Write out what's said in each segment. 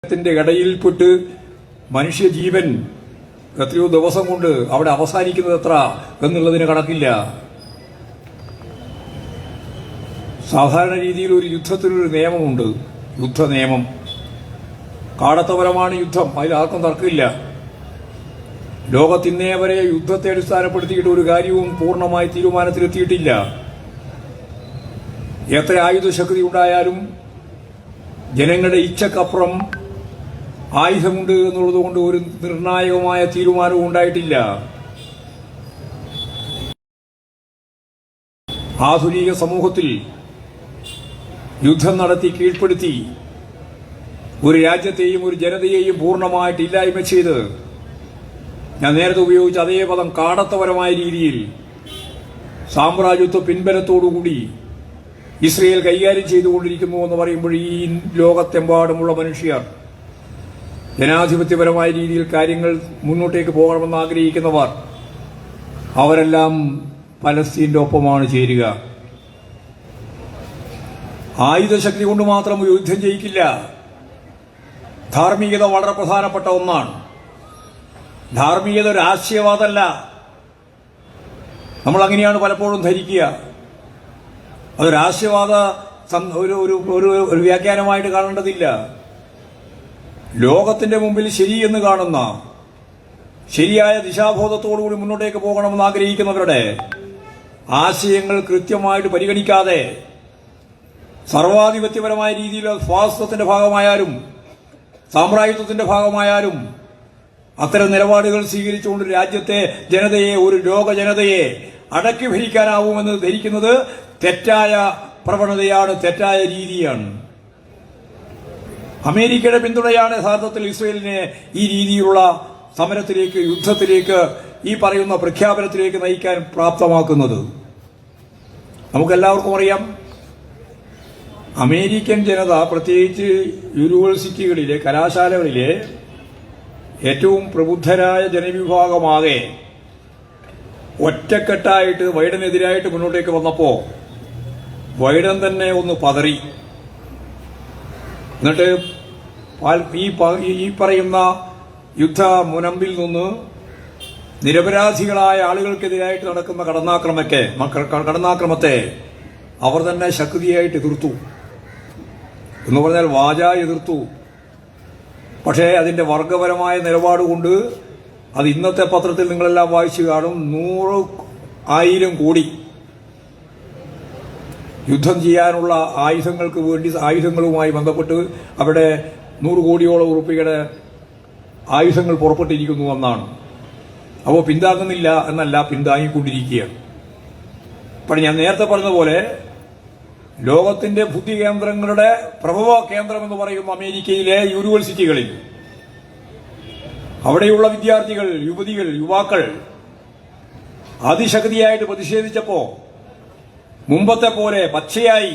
ത്തിന്റെ ഇടയിൽപ്പെട്ട് മനുഷ്യജീവൻ എത്രയോ ദിവസം കൊണ്ട് അവിടെ അവസാനിക്കുന്നത് എത്ര എന്നുള്ളതിന് കണക്കില്ല. സാധാരണ രീതിയിൽ ഒരു യുദ്ധത്തിനൊരു നിയമമുണ്ട്, യുദ്ധ നിയമം. കാടത്തപരമാണ് യുദ്ധം, അതിൽ ആർക്കും തർക്കമില്ല. ലോകത്തിന്നേ വരെ യുദ്ധത്തെ അടിസ്ഥാനപ്പെടുത്തിയിട്ട് ഒരു കാര്യവും പൂർണ്ണമായി തീരുമാനത്തിലെത്തിയിട്ടില്ല. എത്ര ആയുധശക്തി ഉണ്ടായാലും ജനങ്ങളുടെ ഇച്ഛക്കപ്പുറം ആയുധമുണ്ട് എന്നുള്ളത് കൊണ്ട് ഒരു നിർണായകമായ തീരുമാനവും ഉണ്ടായിട്ടില്ല. ആധുനിക സമൂഹത്തിൽ യുദ്ധം നടത്തി കീഴ്പ്പെടുത്തി ഒരു രാജ്യത്തെയും ഒരു ജനതയെയും പൂർണ്ണമായിട്ട് ഇല്ലായ്മ ചെയ്ത്, ഞാൻ നേരത്തെ ഉപയോഗിച്ച അതേ പദം, കാടത്തപരമായ രീതിയിൽ സാമ്രാജ്യത്വ പിൻബലത്തോടുകൂടി ഇസ്രയേൽ കൈകാര്യം ചെയ്തുകൊണ്ടിരിക്കുന്നു എന്ന് പറയുമ്പോൾ ഈ ലോകത്തെമ്പാടുമുള്ള മനുഷ്യർ ജനാധിപത്യപരമായ രീതിയിൽ കാര്യങ്ങൾ മുന്നോട്ടേക്ക് പോകണമെന്ന് ആഗ്രഹിക്കുന്നവർ അവരെല്ലാം പലസ്തീന്റെ ഒപ്പമാണ് ചേരുക. ആയുധശക്തി കൊണ്ട് മാത്രം യുദ്ധം ജയിക്കില്ല. ധാർമ്മികത വളരെ പ്രധാനപ്പെട്ട ഒന്നാണ്. ധാർമ്മികത ഒരു ആശയവാദമല്ല. നമ്മൾ അങ്ങനെയാണ് പലപ്പോഴും ധരിക്കുക. അതൊരു ആശയവാദ ഒരു വ്യാഖ്യാനമായിട്ട് കാണേണ്ടതില്ല. ലോകത്തിന്റെ മുമ്പിൽ ശരിയെന്ന് കാണുന്ന, ശരിയായ ദിശാബോധത്തോടുകൂടി മുന്നോട്ടേക്ക് പോകണമെന്ന് ആഗ്രഹിക്കുന്നവരുടെ ആശയങ്ങൾ കൃത്യമായിട്ട് പരിഗണിക്കാതെ സർവാധിപത്യപരമായ രീതിയിൽ സ്വാതന്ത്ര്യത്തിന്റെ ഭാഗമായാലും സാമ്രാജ്യത്വത്തിന്റെ ഭാഗമായാലും അത്തരം നിലപാടുകൾ സ്വീകരിച്ചുകൊണ്ട് രാജ്യത്തെ ജനതയെ, ഒരു ലോക ജനതയെ അടക്കി ഭരിക്കാനാവുമെന്ന് ധരിക്കുന്നത് തെറ്റായ പ്രവണതയാണ്, തെറ്റായ രീതിയാണ്. അമേരിക്കയുടെ പിന്തുണയാണ് യഥാർത്ഥത്തിൽ ഇസ്രയേലിനെ ഈ രീതിയിലുള്ള സമരത്തിലേക്ക്, യുദ്ധത്തിലേക്ക്, ഈ പറയുന്ന പ്രഖ്യാപനത്തിലേക്ക് നയിക്കാൻ പ്രാപ്തമാക്കുന്നത്. നമുക്കെല്ലാവർക്കും അറിയാം, അമേരിക്കൻ ജനത, പ്രത്യേകിച്ച് യൂണിവേഴ്സിറ്റികളിലെ, കലാശാലകളിലെ ഏറ്റവും പ്രബുദ്ധരായ ജനവിഭാഗമാകെ ഒറ്റക്കെട്ടായിട്ട് ബൈഡനെതിരായിട്ട് മുന്നോട്ടേക്ക് വന്നപ്പോ ബൈഡൻ തന്നെ ഒന്ന് പതറി. എന്നിട്ട് ഈ പറയുന്ന യുദ്ധ മുനമ്പിൽ നിന്ന് നിരപരാധികളായ ആളുകൾക്കെതിരായിട്ട് നടക്കുന്ന കടന്നാക്രമത്തെ അവർ തന്നെ ശക്തിയായിട്ട് എതിർത്തു. എന്ന് പറഞ്ഞാൽ വാചാ എതിർത്തു. പക്ഷേ അതിന്റെ വർഗപരമായ നിലപാടുകൊണ്ട് അത് ഇന്നത്തെ പത്രത്തിൽ നിങ്ങളെല്ലാം വായിച്ചു കാണും. 100,000 കോടി യുദ്ധം ചെയ്യാനുള്ള ആയുധങ്ങൾക്ക് വേണ്ടി, ആയുധങ്ങളുമായി ബന്ധപ്പെട്ട് അവിടെ 100 കോടിയോളം ഉറുപ്പികയുടെ ആയുധങ്ങൾ പുറപ്പെട്ടിരിക്കുന്നു എന്നാണ്. അപ്പോൾ പിന്താങ്ങുന്നില്ല എന്നല്ല, പിന്താങ്ങിക്കൊണ്ടിരിക്കുകയാണ്. പക്ഷെ ഞാൻ നേരത്തെ പറഞ്ഞതുപോലെ ലോകത്തിന്റെ ബുദ്ധി കേന്ദ്രങ്ങളുടെ പ്രഭവ കേന്ദ്രം എന്ന് പറയുന്ന അമേരിക്കയിലെ യൂണിവേഴ്സിറ്റികളിൽ അവിടെയുള്ള വിദ്യാർത്ഥികൾ, യുവതികൾ, യുവാക്കൾ അതിശക്തിയായിട്ട് പ്രതിഷേധിച്ചപ്പോ മുമ്പത്തെ പോലെ പച്ചയായി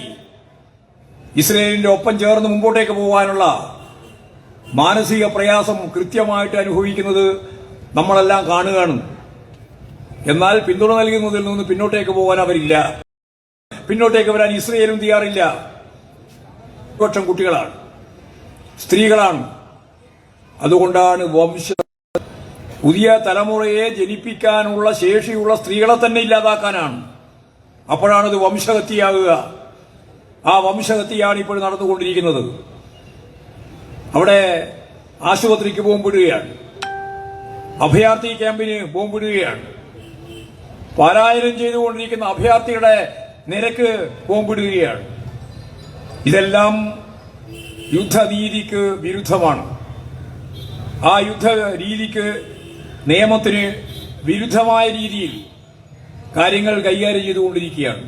ഇസ്രയേലിന്റെ ഒപ്പം ചേർന്ന് മുമ്പോട്ടേക്ക് പോകാനുള്ള മാനസിക പ്രയാസം കൃത്യമായിട്ട് അനുഭവിക്കുന്നത് നമ്മളെല്ലാം കാണുകയാണ്. എന്നാൽ പിന്തുണ നൽകുന്നതിൽ നിന്ന് പിന്നോട്ടേക്ക് പോകാൻ അവരില്ല. പിന്നോട്ടേക്ക് വരാൻ ഇസ്രയേലും തയ്യാറില്ല. പക്ഷം കുട്ടികളാണ്, സ്ത്രീകളാണ്. അതുകൊണ്ടാണ് പുതിയ തലമുറയെ ജനിപ്പിക്കാനുള്ള ശേഷിയുള്ള സ്ത്രീകളെ തന്നെ ഇല്ലാതാക്കാനാണ്. അപ്പോഴാണത് വംശഹത്യയാകുക. ആ വംശഹത്യയാണ് ഇപ്പോൾ നടന്നുകൊണ്ടിരിക്കുന്നത്. അവിടെ ആശുപത്രിക്ക് ബോംബിടുകയാണ്, അഭയാർത്ഥി ക്യാമ്പിന് ബോംബിടുകയാണ്, പലായനം ചെയ്തുകൊണ്ടിരിക്കുന്ന അഭയാർത്ഥികളുടെ നിരക്ക് ബോംബിടുകയാണ്. ഇതെല്ലാം യുദ്ധരീതിക്ക് വിരുദ്ധമാണ്. ആ യുദ്ധരീതിക്ക്, നിയമത്തിന് വിരുദ്ധമായ രീതിയിൽ കാര്യങ്ങൾ കൈകാര്യം ചെയ്തുകൊണ്ടിരിക്കുകയാണ്.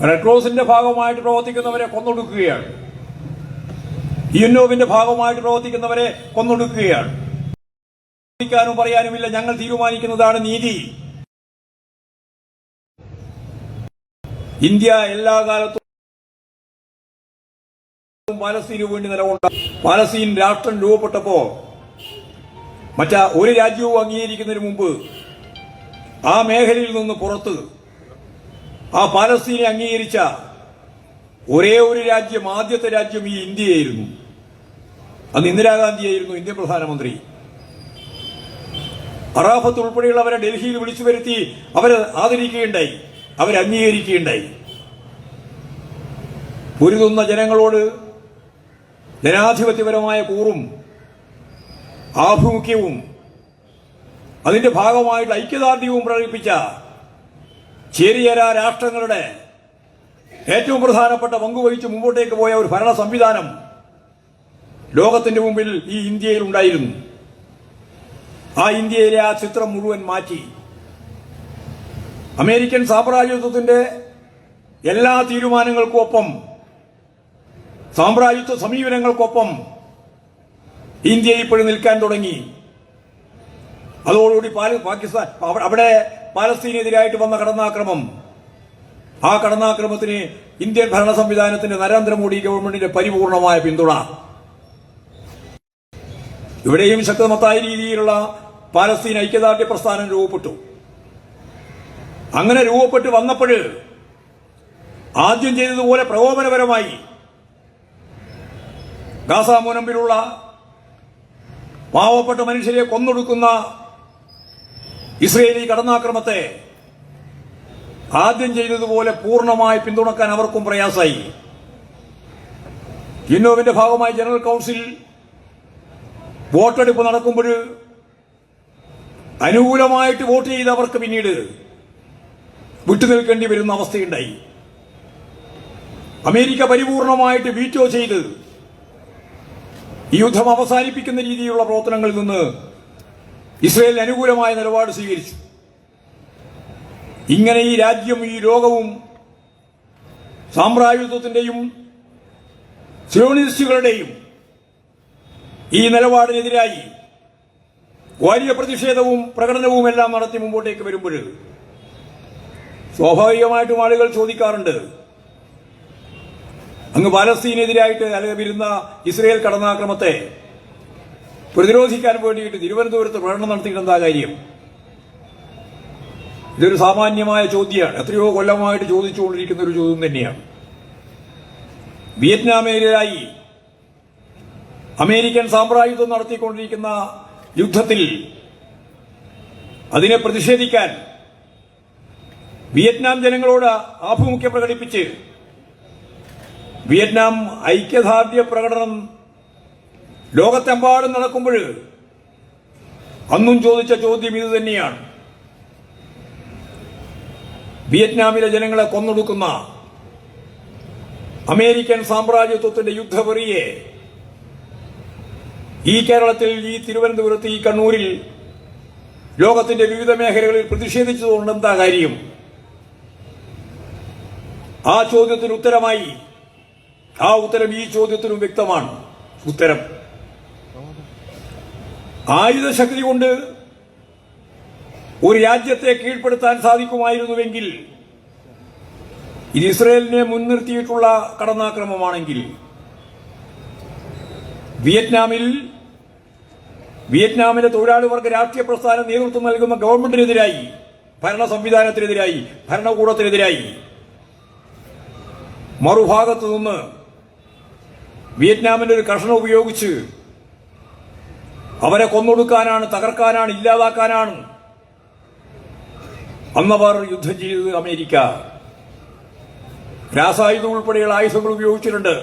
റെഡ് ക്രോസിന്റെ ഭാഗമായിട്ട് പ്രവർത്തിക്കുന്നവരെ കൊന്നൊടുക്കുകയാണ്. യുഎൻഒവിന്റെ ഭാഗമായിട്ട് പ്രവർത്തിക്കുന്നവരെ കൊന്നൊടുക്കുകയാണ്. പറയാനുമില്ല, ഞങ്ങൾ തീരുമാനിക്കുന്നതാണ് നീതി. ഇന്ത്യ എല്ലാ കാലത്തും പാലസ്തീനു വേണ്ടി നിലകൊണ്ട, പാലസ്തീൻ രാഷ്ട്രം രൂപപ്പെട്ടപ്പോ ഒരു രാജ്യവും അംഗീകരിക്കുന്നതിന് മുമ്പ് ആ മേഖലയിൽ നിന്ന് പുറത്ത് ആ പാലസ്തീനെ അംഗീകരിച്ച ഒരേ ഒരു രാജ്യം, ആദ്യത്തെ രാജ്യം ഈ ഇന്ത്യയായിരുന്നു. അന്ന് ഇന്ദിരാഗാന്ധിയായിരുന്നു ഇന്ത്യൻ പ്രധാനമന്ത്രി. അറാഫത്ത് ഉൾപ്പെടെയുള്ളവരെ ഡൽഹിയിൽ വിളിച്ചു വരുത്തി അവരെ ആദരിക്കുകയുണ്ടായി, അവരെ അംഗീകരിക്കുകയുണ്ടായി. പൊരുതുന്ന ജനങ്ങളോട് ജനാധിപത്യപരമായ കൂറും ആഭിമുഖ്യവും അതിന്റെ ഭാഗമായിട്ട് ഐക്യദാർഢ്യവും പ്രകടിപ്പിച്ച ചേരിചേരാ രാഷ്ട്രങ്ങളുടെ ഏറ്റവും പ്രധാനപ്പെട്ട പങ്കുവഹിച്ച് മുമ്പോട്ടേക്ക് പോയ ഒരു ഭരണ സംവിധാനം ലോകത്തിന്റെ മുമ്പിൽ ഈ ഇന്ത്യയിൽ ഉണ്ടായിരുന്നു. ആ ഇന്ത്യയിലെ ആ ചിത്രം മുഴുവൻ മാറ്റി അമേരിക്കൻ സാമ്രാജ്യത്വത്തിന്റെ എല്ലാ തീരുമാനങ്ങൾക്കൊപ്പം, സാമ്രാജ്യത്വ സമീപനങ്ങൾക്കൊപ്പം ഇന്ത്യ ഇപ്പോഴും നിൽക്കാൻ തുടങ്ങി. അതോടുകൂടി പാകിസ്ഥാൻ അവിടെ പാലസ്തീനെതിരായിട്ട് വന്ന കടന്നാക്രമം, ആ കടന്നാക്രമത്തിന് ഇന്ത്യൻ ഭരണ സംവിധാനത്തിന്റെ നരേന്ദ്രമോദി ഗവൺമെന്റിന്റെ പരിപൂർണമായ പിന്തുണ. ഇവിടെയും ശക്തമത്തായ രീതിയിലുള്ള പാലസ്തീൻ ഐക്യദാർഢ്യ പ്രസ്ഥാനം രൂപപ്പെട്ടു. അങ്ങനെ രൂപപ്പെട്ട് വന്നപ്പോൾ ആദ്യം ചെയ്തതുപോലെ പ്രകോപനപരമായി ഗാസ മുനമ്പിലുള്ള പാവപ്പെട്ട മനുഷ്യരെ കൊന്നൊടുക്കുന്ന ഇസ്രയേലി കടന്നാക്രമത്തെ ആദ്യം ചെയ്തതുപോലെ പൂർണ്ണമായി പിന്തുണക്കാൻ അവർക്കും പ്രയാസമായി. യുനോവിന്റെ ഭാഗമായി ജനറൽ കൌൺസിൽ വോട്ടെടുപ്പ് നടക്കുമ്പോൾ അനുകൂലമായിട്ട് വോട്ട് ചെയ്തവർക്ക് പിന്നീട് വിട്ടുനിൽക്കേണ്ടി വരുന്ന അവസ്ഥയുണ്ടായി. അമേരിക്ക പരിപൂർണമായിട്ട് വീറ്റോ ചെയ്ത് ഈ യുദ്ധം അവസാനിപ്പിക്കുന്ന രീതിയിലുള്ള പ്രവർത്തനങ്ങളിൽ നിന്ന് ഇസ്രയേലിന് അനുകൂലമായ നിലപാട് സ്വീകരിച്ചു. ഇങ്ങനെ ഈ രാജ്യം, ഈ ലോകവും സാമ്രാജ്യത്വത്തിന്റെയും സിയോണിസ്റ്റുകളുടെയും ഈ നിലപാടിനെതിരായി വലിയ പ്രതിഷേധവും പ്രകടനവും എല്ലാം നടത്തി മുമ്പോട്ടേക്ക് വരുമ്പോൾ സ്വാഭാവികമായിട്ടും ആളുകൾ ചോദിക്കാറുണ്ട്, അങ്ങ് പാലസ്തീനെതിരായിട്ട് അല്ലെങ്കിൽ വരുന്ന ഇസ്രയേൽ കടന്നാക്രമത്തെ പ്രതിരോധിക്കാൻ വേണ്ടിയിട്ട് തിരുവനന്തപുരത്ത് പ്രകടനം നടത്തിയിട്ട് എന്താ കാര്യം? ഇതൊരു സാമാന്യമായ ചോദ്യമാണ്, എത്രയോ കൊല്ലമായിട്ട് ചോദിച്ചുകൊണ്ടിരിക്കുന്ന ഒരു ചോദ്യം തന്നെയാണ്. വിയറ്റ്നാമിനെതിരായി അമേരിക്കൻ സാമ്രാജ്യത്വം നടത്തിക്കൊണ്ടിരിക്കുന്ന യുദ്ധത്തിൽ അതിനെ പ്രതിഷേധിക്കാൻ വിയറ്റ്നാം ജനങ്ങളോട് ആഭിമുഖ്യം പ്രകടിപ്പിച്ച് വിയറ്റ്നാം ഐക്യദാർഢ്യ പ്രകടനം ലോകത്തെമ്പാടും നടക്കുമ്പോൾ അന്നും ചോദിച്ച ചോദ്യം ഇത് തന്നെയാണ്. വിയറ്റ്നാമിലെ ജനങ്ങളെ കൊന്നൊടുക്കുന്ന അമേരിക്കൻ സാമ്രാജ്യത്വത്തിന്റെ യുദ്ധവെറിയെ ഈ കേരളത്തിൽ, ഈ തിരുവനന്തപുരത്ത്, ഈ കണ്ണൂരിൽ, ലോകത്തിന്റെ വിവിധ മേഖലകളിൽ പ്രതിഷേധിച്ചതുകൊണ്ട് എന്താ കാര്യം? ആ ചോദ്യത്തിന് ഉത്തരമായി, ആ ഉത്തരം ഈ ചോദ്യത്തിനും വ്യക്തമാണ്. ഉത്തരം ആയുധശക്തി കൊണ്ട് ഒരു രാജ്യത്തെ കീഴ്പ്പെടുത്താൻ സാധിക്കുമായിരുന്നുവെങ്കിൽ, ഇത് ഇസ്രയേലിനെ മുൻനിർത്തിയിട്ടുള്ള കടന്നാക്രമമാണെങ്കിൽ, വിയറ്റ്നാമിലെ തൊഴിലാളി വർഗ രാഷ്ട്രീയ പ്രസ്ഥാനം നേതൃത്വം നൽകുന്ന ഗവൺമെന്റിനെതിരായി, ഭരണ സംവിധാനത്തിനെതിരായി, ഭരണകൂടത്തിനെതിരായി മറുഭാഗത്തു നിന്ന് വിയറ്റ്നാമിന്റെ ഒരു കഷണം ഉപയോഗിച്ച് അവരെ കൊന്നൊടുക്കാനാണ്, തകർക്കാനാണ്, ഇല്ലാതാക്കാനാണ് അന്നവർ യുദ്ധം ചെയ്തത്. അമേരിക്ക രാസായുധം ഉൾപ്പെടെയുള്ള ആയുധങ്ങൾ ഉപയോഗിച്ചിട്ടുണ്ട്.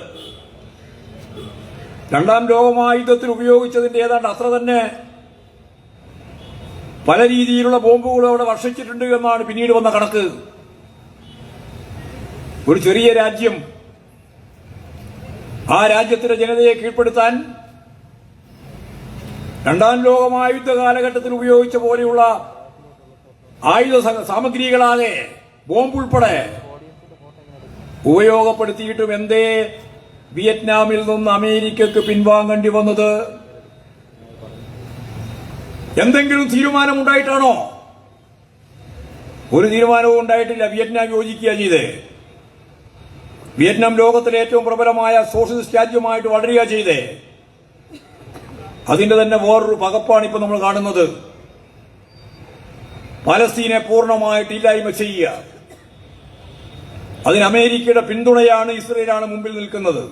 രണ്ടാം ലോകമഹായുദ്ധത്തിൽ ഉപയോഗിച്ചതിന്റെ ഏതാണ്ട് അത്ര തന്നെ പല രീതിയിലുള്ള ബോംബുകൾ അവിടെ വർഷിച്ചിട്ടുണ്ട് എന്നാണ് പിന്നീട് വന്ന കണക്ക്. ഒരു ചെറിയ രാജ്യം, ആ രാജ്യത്തിന്റെ ജനതയെ കീഴ്പ്പെടുത്താൻ രണ്ടാം ലോകമഹായുദ്ധ കാലഘട്ടത്തിൽ ഉപയോഗിച്ച പോലെയുള്ള ആയുധ സാമഗ്രികളാകെ ബോംബുൾപ്പെടെ ഉപയോഗപ്പെടുത്തിയിട്ടും എന്തേ വിയറ്റ്നാമിൽ നിന്ന് അമേരിക്കക്ക് പിൻവാങ്ങേണ്ടി വന്നത്? എന്തെങ്കിലും തീരുമാനമുണ്ടായിട്ടാണോ? ഒരു തീരുമാനവും ഉണ്ടായിട്ടില്ല. വിയറ്റ്നാം യോജിക്കുക ചെയ്തേ. വിയറ്റ്നാം ലോകത്തിലെ ഏറ്റവും പ്രബലമായ സോഷ്യലിസ്റ്റ് രാജ്യമായിട്ട് വളരുക ചെയ്തേ. അതിന്റെ തന്നെ വേറൊരു പകപ്പാണ് ഇപ്പൊ നമ്മൾ കാണുന്നത്. പാലസ്തീനെ പൂർണ്ണമായിട്ട് ഇല്ലായ്മ ചെയ്യുക. അതിന് അമേരിക്കയുടെ പിന്തുണയാണ്, ഇസ്രയേലാണ് മുമ്പിൽ നിൽക്കുന്നത്.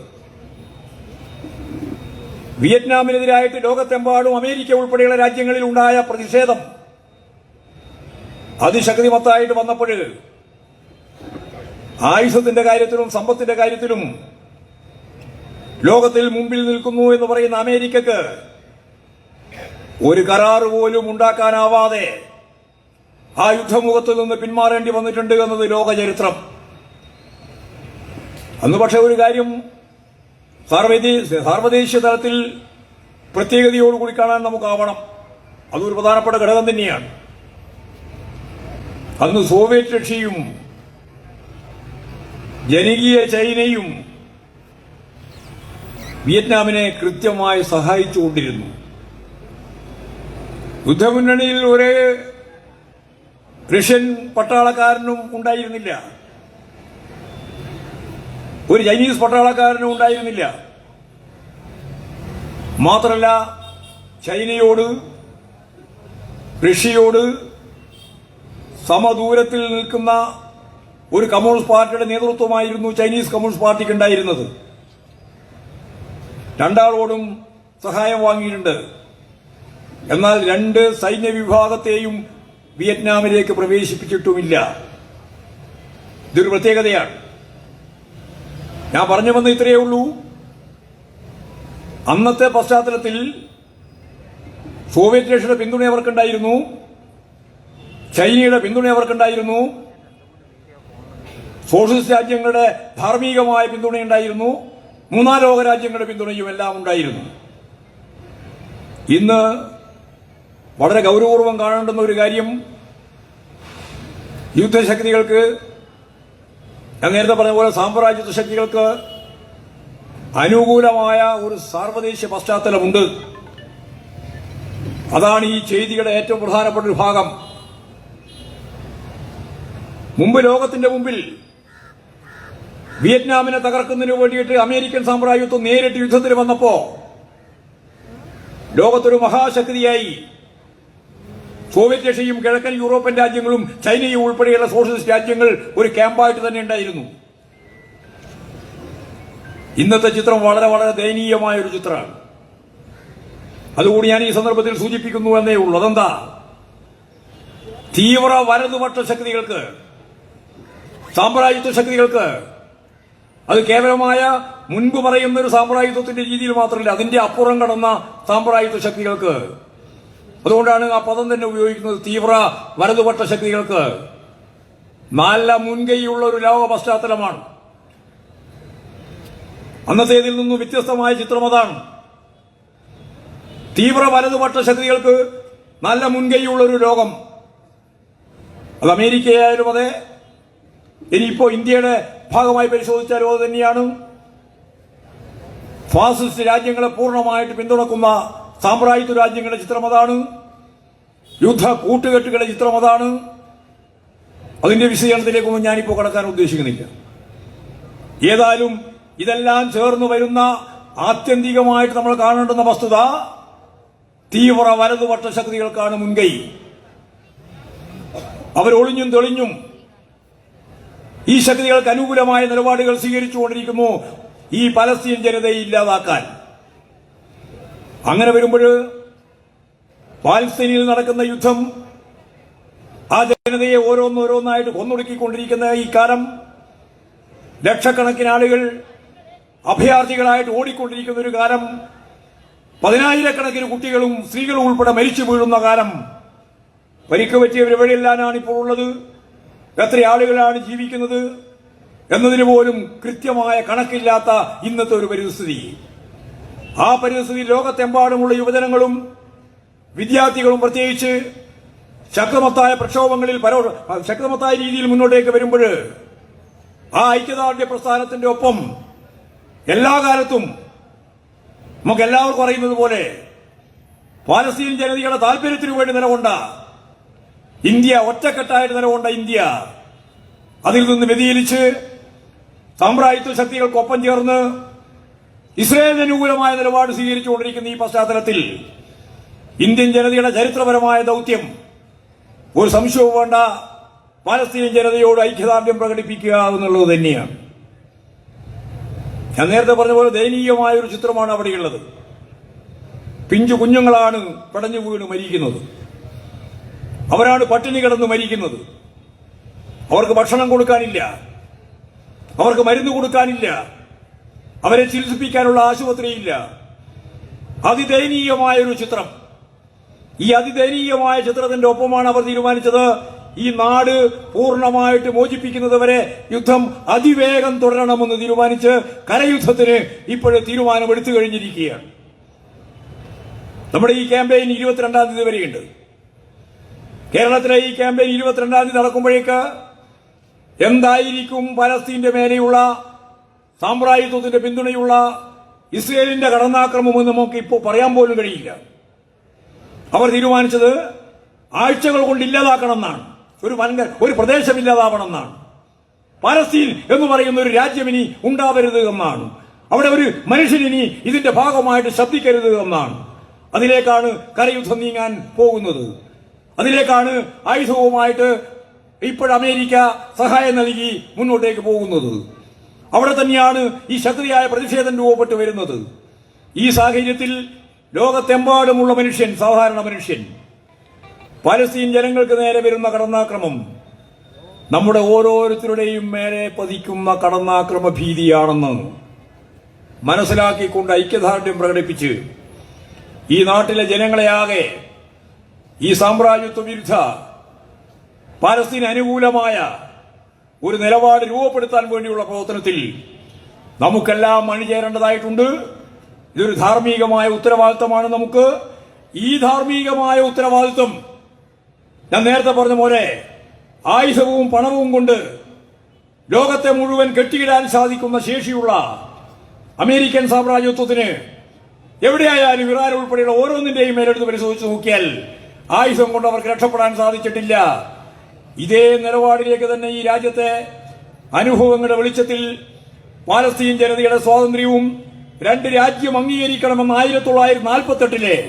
വിയറ്റ്നാമിനെതിരായിട്ട് ലോകത്തെമ്പാടും അമേരിക്ക ഉൾപ്പെടെയുള്ള രാജ്യങ്ങളിൽ ഉണ്ടായ പ്രതിഷേധം അതിശക്തിമത്തായിട്ട് വന്നപ്പോൾ ആയുധത്തിന്റെ കാര്യത്തിലും സമ്പത്തിന്റെ കാര്യത്തിലും ലോകത്തിൽ മുമ്പിൽ നിൽക്കുന്നു എന്ന് പറയുന്ന അമേരിക്കക്ക് ഒരു കരാറ് പോലും ഉണ്ടാക്കാനാവാതെ ആ യുദ്ധമുഖത്തിൽ നിന്ന് പിന്മാറേണ്ടി വന്നിട്ടുണ്ട് എന്നത് ലോക ചരിത്രം. അന്ന് പക്ഷെ ഒരു കാര്യം സാർവദേശീയ തലത്തിൽ പ്രത്യേകതയോടുകൂടി കാണാൻ നമുക്കാവണം. അതൊരു പ്രധാനപ്പെട്ട ഘടകം തന്നെയാണ്. അന്ന് സോവിയറ്റ് റഷ്യയും ജനകീയ ചൈനയും വിയറ്റ്നാമിനെ കൃത്യമായി സഹായിച്ചുകൊണ്ടിരുന്നു. യുദ്ധമുന്നണിയിൽ ഒരു റഷ്യൻ പട്ടാളക്കാരനും ഉണ്ടായിരുന്നില്ല, ഒരു ചൈനീസ് പട്ടാളക്കാരനും ഉണ്ടായിരുന്നില്ല. മാത്രമല്ല, ചൈനയോട് റഷ്യയോട് സമദൂരത്തിൽ നിൽക്കുന്ന ഒരു കമ്മ്യൂണിസ്റ്റ് പാർട്ടിയുടെ നേതൃത്വമായിരുന്നു ചൈനീസ് കമ്മ്യൂണിസ്റ്റ് പാർട്ടിക്ക് ഉണ്ടായിരുന്നത്. രണ്ടാളോടും സഹായം വാങ്ങിയിട്ടുണ്ട്. എന്നാൽ രണ്ട് സൈന്യ വിഭാഗത്തെയും വിയറ്റ്നാമിലേക്ക് പ്രവേശിപ്പിച്ചിട്ടുമില്ല. ഇതൊരു പ്രത്യേകതയാണ്. ഞാൻ പറഞ്ഞു വന്ന ഇത്രയേ ഉള്ളൂ. അന്നത്തെ പശ്ചാത്തലത്തിൽ സോവിയറ്റ് റഷ്യയുടെ പിന്തുണ അവർക്കുണ്ടായിരുന്നു, ചൈനയുടെ പിന്തുണ അവർക്കുണ്ടായിരുന്നു, സോഷ്യലിസ്റ്റ് രാജ്യങ്ങളുടെ ധാർമ്മികമായ പിന്തുണയുണ്ടായിരുന്നു, മൂന്നാം ലോക രാജ്യങ്ങളുടെ പിന്തുണയും എല്ലാം ഉണ്ടായിരുന്നു. ഇന്ന് വളരെ ഗൗരവപൂർവ്വം കാണേണ്ടുന്ന ഒരു കാര്യം, യുദ്ധശക്തികൾക്ക്, ഞാൻ നേരത്തെ പറഞ്ഞ പോലെ സാമ്രാജ്യത്വ ശക്തികൾക്ക് അനുകൂലമായ ഒരു സാർവദേശീയ പശ്ചാത്തലമുണ്ട്. അതാണ് ഈ ചെയ്തിയുടെ ഏറ്റവും പ്രധാനപ്പെട്ട ഒരു ഭാഗം. മുമ്പ് ലോകത്തിന്റെ മുമ്പിൽ വിയറ്റ്നാമിനെ തകർക്കുന്നതിന് വേണ്ടിയിട്ട് അമേരിക്കൻ സാമ്രാജ്യത്വം നേരിട്ട് യുദ്ധത്തിന് വന്നപ്പോ ലോകത്തൊരു മഹാശക്തിയായി സോവിയറ്റ് റഷ്യയും കിഴക്കൻ യൂറോപ്യൻ രാജ്യങ്ങളും ചൈനയും ഉൾപ്പെടെയുള്ള സോഷ്യലിസ്റ്റ് രാജ്യങ്ങൾ ഒരു ക്യാമ്പായിട്ട് തന്നെ ഉണ്ടായിരുന്നു. ഇന്നത്തെ ചിത്രം വളരെ വളരെ ദയനീയമായ ഒരു ചിത്രമാണ്. അതുകൂടി ഞാൻ ഈ സന്ദർഭത്തിൽ സൂചിപ്പിക്കുന്നു എന്നേ ഉള്ളൂ. അതെന്താ? തീവ്ര വലതുപക്ഷ ശക്തികൾക്ക്, സാമ്രാജ്യത്വ ശക്തികൾക്ക്, അത് കേവലമായ മുൻപ് പറയുന്ന ഒരു സാമ്രാജ്യത്വത്തിന്റെ രീതിയിൽ മാത്രമല്ല, അതിന്റെ അപ്പുറം കടന്ന സാമ്രാജ്യത്വ ശക്തികൾക്ക്, അതുകൊണ്ടാണ് ആ പദം തന്നെ ഉപയോഗിക്കുന്നത്, തീവ്ര വലതുപക്ഷ ശക്തികൾക്ക് നല്ല മുൻകൈയുള്ള ഒരു ലോക പശ്ചാത്തലമാണ്. അന്നത്തേതിൽ നിന്നും വ്യത്യസ്തമായ ചിത്രം അതാണ്. തീവ്ര വലതുപക്ഷ ശക്തികൾക്ക് നല്ല മുൻകൈയുള്ള ഒരു ലോകം. അത് അമേരിക്കയായാലും അതെ, ഇനിയിപ്പോ ഇന്ത്യയുടെ ഭാഗമായി പരിശോധിച്ചാലും അത് തന്നെയാണ്. ഫാസിസ്റ്റ് രാജ്യങ്ങളെ പൂർണ്ണമായിട്ട് പിന്തുണക്കുന്ന സാമ്രാജ്യത്വ രാജ്യങ്ങളുടെ ചിത്രം അതാണ്. യുദ്ധ കൂട്ടുകെട്ടുകളുടെ ചിത്രം അതാണ്. അതിന്റെ വിശദീകരണത്തിലേക്കൊന്നും ഞാനിപ്പോ കടക്കാൻ ഉദ്ദേശിക്കുന്നില്ല. ഏതായാലും ഇതെല്ലാം ചേർന്ന് വരുന്ന ആത്യന്തികമായിട്ട് നമ്മൾ കാണേണ്ടുന്ന വസ്തുത, തീവ്ര വലതുപക്ഷ ശക്തികൾക്കാണ് മുൻകൈ. അവരൊളിഞ്ഞും തെളിഞ്ഞും ഈ ശക്തികൾക്ക് അനുകൂലമായ നിലപാടുകൾ സ്വീകരിച്ചുകൊണ്ടിരിക്കുന്നു ഈ പലസ്തീൻ ജനതയെ ഇല്ലാതാക്കാൻ. അങ്ങനെ വരുമ്പോൾ പാലസ്തീനിൽ നടക്കുന്ന യുദ്ധം ആ ജനതയെ ഓരോന്നോരോന്നായിട്ട് കൊന്നൊടുക്കിക്കൊണ്ടിരിക്കുന്ന ഈ കാലം, ലക്ഷക്കണക്കിന് ആളുകൾ അഭയാർത്ഥികളായിട്ട് ഓടിക്കൊണ്ടിരിക്കുന്ന ഒരു കാലം, പതിനായിരക്കണക്കിന് കുട്ടികളും സ്ത്രീകളും ഉൾപ്പെടെ മരിച്ചു വീഴുന്ന കാലം, പരിക്ക് പറ്റിയവർ എവിടെയെല്ലാമാണ് ഇപ്പോൾ ഉള്ളത്, എത്ര ആളുകളാണ് ജീവിക്കുന്നത് എന്നതിന് പോലും കൃത്യമായ കണക്കില്ലാത്ത ഇന്നത്തെ ഒരു പരിസ്ഥിതി. ആ പരിസ്ഥിതി ലോകത്തെമ്പാടുമുള്ള യുവജനങ്ങളും വിദ്യാർത്ഥികളും പ്രത്യേകിച്ച് ശക്തമത്തായ പ്രക്ഷോഭങ്ങളിൽ ശക്തമത്തായ രീതിയിൽ മുന്നോട്ടേക്ക് വരുമ്പോൾ ആ ഐക്യദാർഢ്യ പ്രസ്ഥാനത്തിന്റെ ഒപ്പം എല്ലാ കാലത്തും നമുക്ക് എല്ലാവർക്കും അറിയുന്നത് പോലെ പാലസ്തീൻ ജനതയുടെ താല്പര്യത്തിനു വേണ്ടി നിലകൊണ്ട ഇന്ത്യ, ഒറ്റക്കെട്ടായിട്ട് നിലകൊണ്ട ഇന്ത്യ, അതിൽ നിന്ന് വ്യതിചലിച്ച് സാമ്രാജ്യത്വ ശക്തികൾക്കൊപ്പം ചേർന്ന് ഇസ്രായേലിന് അനുകൂലമായ നിലപാട് സ്വീകരിച്ചുകൊണ്ടിരിക്കുന്ന ഈ പശ്ചാത്തലത്തിൽ ഇന്ത്യൻ ജനതയുടെ ചരിത്രപരമായ ദൌത്യം, ഒരു സംശയവും വേണ്ട, പാലസ്തീൻ ജനതയോട് ഐക്യദാർഢ്യം പ്രകടിപ്പിക്കുക എന്നുള്ളത് തന്നെയാണ്. ഞാൻ നേരത്തെ പറഞ്ഞ പോലെ ദയനീയമായ ഒരു ചിത്രമാണ് അവിടെയുള്ളത്. പിഞ്ചു കുഞ്ഞുങ്ങളാണ് പടഞ്ഞു വീണ് മരിക്കുന്നത്. അവരാണ് പട്ടിണി കിടന്ന് മരിക്കുന്നത്. അവർക്ക് ഭക്ഷണം കൊടുക്കാനില്ല, അവർക്ക് മരുന്ന് കൊടുക്കാനില്ല, അവരെ ചികിത്സിപ്പിക്കാനുള്ള ആശുപത്രിയില്ല. അതിദയനീയമായൊരു ചിത്രം. ഈ അതിദയനീയമായ ചിത്രത്തിന്റെ ഒപ്പമാണ് അവർ തീരുമാനിച്ചത് ഈ നാട് പൂർണ്ണമായിട്ട് മോചിപ്പിക്കുന്നത് വരെ യുദ്ധം അതിവേഗം തുടരണമെന്ന് തീരുമാനിച്ച് കരയുദ്ധത്തിന് ഇപ്പോഴും തീരുമാനമെടുത്തു കഴിഞ്ഞിരിക്കുകയാണ്. നമ്മുടെ ഈ ക്യാമ്പയിൻ 22-ാം തീയതി വരെയുണ്ട്. കേരളത്തിലെ ഈ ക്യാമ്പയിൻ 22-ാം തീയതി നടക്കുമ്പോഴേക്ക് എന്തായിരിക്കും പലസ്തീന്റെ മേലെയുള്ള സാമ്രാജ്യത്വത്തിന്റെ പിന്തുണയുള്ള ഇസ്രയേലിന്റെ കടന്നാക്രമമെന്ന് നമുക്ക് ഇപ്പോൾ പറയാൻ പോലും കഴിയില്ല. അവർ തീരുമാനിച്ചത് ആഴ്ചകൾ കൊണ്ട് ഇല്ലാതാക്കണമെന്നാണ്. ഒരു പ്രദേശം ഇല്ലാതാവണമെന്നാണ്. പലസ്തീൻ എന്ന് പറയുന്ന ഒരു രാജ്യം ഇനി ഉണ്ടാവരുത് എന്നാണ്. അവിടെ ഒരു മനുഷ്യനിനി ഇതിന്റെ ഭാഗമായിട്ട് ശബ്ദിക്കരുത് എന്നാണ്. അതിലേക്കാണ് കരയുദ്ധം നീങ്ങാൻ പോകുന്നത്. അതിലേക്കാണ് ആയുധവുമായിട്ട് ഇപ്പോൾ അമേരിക്ക സഹായം നൽകി മുന്നോട്ടേക്ക് പോകുന്നത്. അവിടെ തന്നെയാണ് ഈ ശക്തിയായ പ്രതിഷേധം രൂപപ്പെട്ടു വരുന്നത്. ഈ സാഹചര്യത്തിൽ ലോകത്തെമ്പാടുമുള്ള മനുഷ്യൻ, സാധാരണ മനുഷ്യൻ, പലസ്തീൻ ജനങ്ങൾക്ക് നേരെ വരുന്ന കടന്നാക്രമം നമ്മുടെ ഓരോരുത്തരുടെയും മേലെ പതിക്കുന്ന കടന്നാക്രമ ഭീതിയാണെന്ന് മനസ്സിലാക്കിക്കൊണ്ട് ഐക്യദാർഢ്യം പ്രകടിപ്പിച്ച് ഈ നാട്ടിലെ ജനങ്ങളെയാകെ ഈ സാമ്രാജ്യത്വ വിരുദ്ധ പലസ്തീൻ അനുകൂലമായ ഒരു നിലപാട് രൂപപ്പെടുത്താൻ വേണ്ടിയുള്ള പ്രവർത്തനത്തിൽ നമുക്കെല്ലാം അണിചേരേണ്ടതായിട്ടുണ്ട്. ഇതൊരു ധാർമ്മികമായ ഉത്തരവാദിത്തമാണ് നമുക്ക്. ഈ ധാർമ്മികമായ ഉത്തരവാദിത്തം ഞാൻ നേരത്തെ പറഞ്ഞ പോലെ ആയുധവും പണവും കൊണ്ട് ലോകത്തെ മുഴുവൻ കെട്ടിയിടാൻ സാധിക്കുന്ന ശേഷിയുള്ള അമേരിക്കൻ സാമ്രാജ്യത്വത്തിന് എവിടെയായാലും ഇറാൻ ഉൾപ്പെടെയുള്ള ഓരോന്നിന്റെയും മേലെടുത്ത് പരിശോധിച്ച് നോക്കിയാൽ ആയുധം കൊണ്ട് അവർക്ക് രക്ഷപ്പെടാൻ സാധിച്ചിട്ടില്ല. ഇതേ നിലപാടിലേക്ക് തന്നെ ഈ രാജ്യത്തെ അനുഭവങ്ങളുടെ വെളിച്ചത്തിൽ പാലസ്തീൻ ജനതയുടെ സ്വാതന്ത്ര്യവും രണ്ട് രാജ്യം അംഗീകരിക്കണമെന്ന് 1948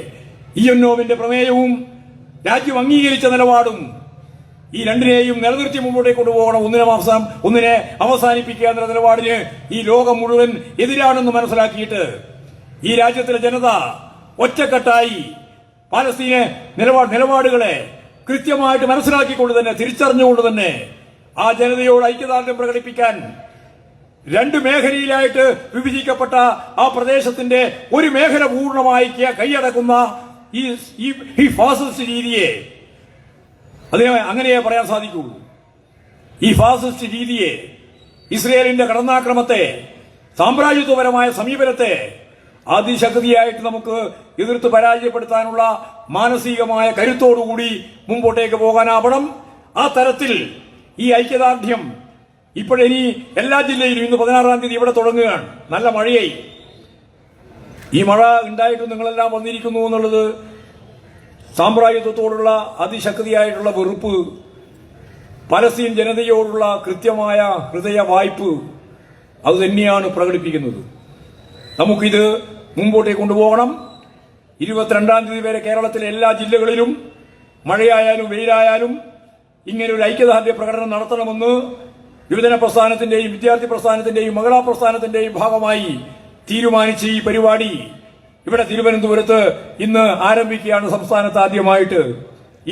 യുഎൻഒവിന്റെ പ്രമേയവും രാജ്യം അംഗീകരിച്ച നിലപാടും ഈ രണ്ടിനെയും നിലനിർത്തി മുമ്പോട്ടേക്ക് കൊണ്ടുപോകണം. ഒന്നിനെ അവസാനിപ്പിക്കുക എന്ന നിലപാടിന് ഈ ലോകം മുഴുവൻ എതിരാണെന്ന് മനസ്സിലാക്കിയിട്ട് ഈ രാജ്യത്തിലെ ജനത ഒറ്റക്കെട്ടായി പാലസ്തീനെ നിലപാടുകളെ കൃത്യമായിട്ട് മനസ്സിലാക്കിക്കൊണ്ട് തന്നെ, തിരിച്ചറിഞ്ഞുകൊണ്ട് തന്നെ ആ ജനതയോട് ഐക്യദാർഢ്യം പ്രകടിപ്പിക്കാൻ രണ്ട് മേഖലയിലായിട്ട് വിഭജിക്കപ്പെട്ട ആ പ്രദേശത്തിന്റെ ഒരു മേഖല പൂർണ്ണമായി കൈയടക്കുന്ന ഈ ഫാസിസ്റ്റ് രീതിയെ, അതിനെ അങ്ങനെയേ പറയാൻ സാധിക്കുള്ളൂ. ഈ ഫാസിസ്റ്റ് രീതിയെ, ഇസ്രയേലിന്റെ കടന്നാക്രമത്തെ, സാമ്രാജ്യത്വപരമായ സമീപനത്തെ അതിശക്തിയായിട്ട് നമുക്ക് എതിർത്ത് പരാജയപ്പെടുത്താനുള്ള മാനസികമായ കരുത്തോടുകൂടി മുമ്പോട്ടേക്ക് പോകാനാവണം. ആ തരത്തിൽ ഈ ഐക്യദാർഢ്യം ഇപ്പോഴിനി എല്ലാ ജില്ലയിലും ഇന്ന് 16-ാം തീയതി ഇവിടെ തുടങ്ങുകയാണ്. നല്ല മഴയായി. ഈ മഴ ഉണ്ടായിട്ടും നിങ്ങളെല്ലാം വന്നിരിക്കുന്നു എന്നുള്ളത് സാമ്രാജ്യത്വത്തോടുള്ള അതിശക്തിയായിട്ടുള്ള വെറുപ്പ്, പലസ്തീൻ ജനതയോടുള്ള കൃത്യമായ ഹൃദയ വായ്പ് അത് തന്നെയാണ് പ്രകടിപ്പിക്കുന്നത്. നമുക്കിത് മുമ്പോട്ടേക്ക് കൊണ്ടുപോകണം. 22-ാം തീയതി വരെ കേരളത്തിലെ എല്ലാ ജില്ലകളിലും മഴയായാലും വെയിലായാലും ഇങ്ങനെ ഒരു ഐക്യദാർഢ്യ പ്രകടനം നടത്തണമെന്ന് യുവജന പ്രസ്ഥാനത്തിന്റെയും വിദ്യാർത്ഥി പ്രസ്ഥാനത്തിന്റെയും മഹിളാ പ്രസ്ഥാനത്തിന്റെയും ഭാഗമായി തീരുമാനിച്ച് ഈ പരിപാടി ഇവിടെ തിരുവനന്തപുരത്ത് ഇന്ന് ആരംഭിക്കുകയാണ്. സംസ്ഥാനത്ത് ആദ്യമായിട്ട്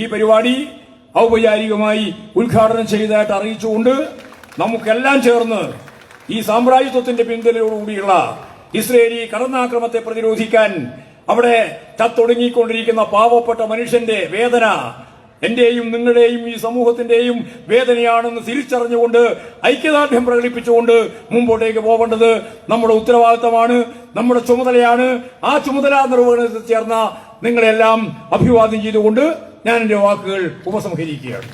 ഈ പരിപാടി ഔപചാരികമായി ഉദ്ഘാടനം ചെയ്തതായിട്ട് അറിയിച്ചുകൊണ്ട് നമുക്കെല്ലാം ചേർന്ന് ഈ സാമ്രാജ്യത്വത്തിന്റെ പിന്തുണയോടുകൂടിയുള്ള ഇസ്രയേലി കടന്നാക്രമത്തെ പ്രതിരോധിക്കാൻ അവിടെ ചത്തൊടുങ്ങിക്കൊണ്ടിരിക്കുന്ന പാവപ്പെട്ട മനുഷ്യന്റെ വേദന എന്റെയും നിങ്ങളുടെയും ഈ സമൂഹത്തിന്റെയും വേദനയാണെന്ന് തിരിച്ചറിഞ്ഞുകൊണ്ട് ഐക്യദാർഢ്യം പ്രകടിപ്പിച്ചുകൊണ്ട് മുമ്പോട്ടേക്ക് പോകേണ്ടത് നമ്മുടെ ഉത്തരവാദിത്തമാണ്, നമ്മുടെ ചുമതലയാണ്. ആ ചുമതല നിർവഹണത്തിൽ ചേർന്ന നിങ്ങളെല്ലാം അഭിവാദ്യം ചെയ്തുകൊണ്ട് ഞാൻ എന്റെ വാക്കുകൾ ഉപസംഹരിക്കുകയാണ്.